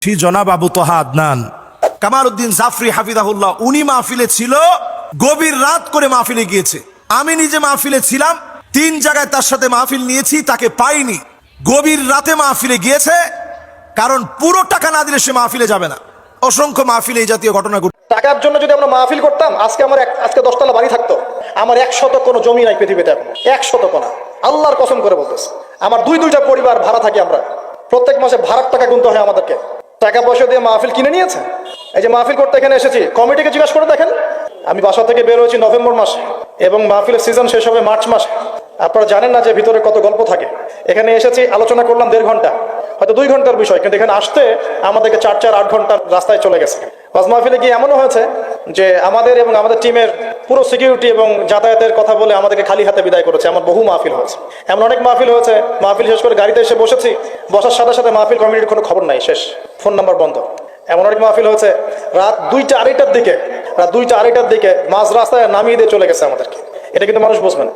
জনাব আবু তোহা আদনান কামালউদ্দিন জাফরি হাফিজাহুল্লাহ, উনি মাহফিলে ছিল, গভীর রাত করে মাহফিলে গিয়েছে। আমি নিজে মাহফিলে ছিলাম, 3 জায়গায় তার সাথে মাহফিল নিয়েছি, তাকে পাইনি। গভীর রাতে মাহফিলে গিয়েছে, কারণ পুরো টাকা না দিলে সে মাহফিলে যাবে না। অসংখ্য মাহফিলে এই জাতীয় ঘটনা ঘটে। টাকার জন্য যদি আমরা মাহফিল করতাম, আজকে 10 তলা বাড়ি থাকতো। আমার 100 কোনো জমি নাই পৃথিবীতে, এখন 100 না। আল্লাহর কসম করে বলতেছে, আমার দুইটা পরিবার ভাড়া থাকি আমরা। প্রত্যেক মাসে ভাড়ার টাকা গুনতে হয় আমাদেরকে। টাকা পয়সা দিয়ে মাহফিল কিনে নিয়েছে। এই যে মাহফিল করতে এখানে এসেছি, কমিটিকে জিজ্ঞাসা করে দেখেন। আমি বাসা থেকে বের হয়েছি নভেম্বর মাসে, এবং মাহফিলের সিজন শেষ হবে মার্চ মাসে। আপনারা জানেন না যে ভিতরে কত গল্প থাকে। এখানে এসেছি, আলোচনা করলাম 1.5 ঘন্টা, হয়তো 2 ঘন্টার বিষয়, কিন্তু এখানে আসতে আমাদেরকে 4-8 ঘন্টার রাস্তায় চলে গেছে। ওয়াজ মাহফিলে গিয়ে এমনও হয়েছে যে আমাদের এবং আমাদের টিমের পুরো সিকিউরিটি এবং যাতায়াতের কথা বলে আমাদেরকে খালি হাতে বিদায় করেছে। আমার বহু মাহফিল হয়েছে, এমন অনেক মাহফিল হয়েছে। মাহফিল শেষ করে গাড়িতে এসে বসেছি, বসার সাথে সাথে মাহফিল কমিটির কোনো খবর নাই, শেষ, ফোন নাম্বার বন্ধ। এমন অনেক মাহফিল হয়েছে রাত 2টা-2:30টার দিকে মাঝ রাস্তায় নামিয়ে দিয়ে চলে গেছে আমাদেরকে। এটা কিন্তু মানুষ বুঝবে না।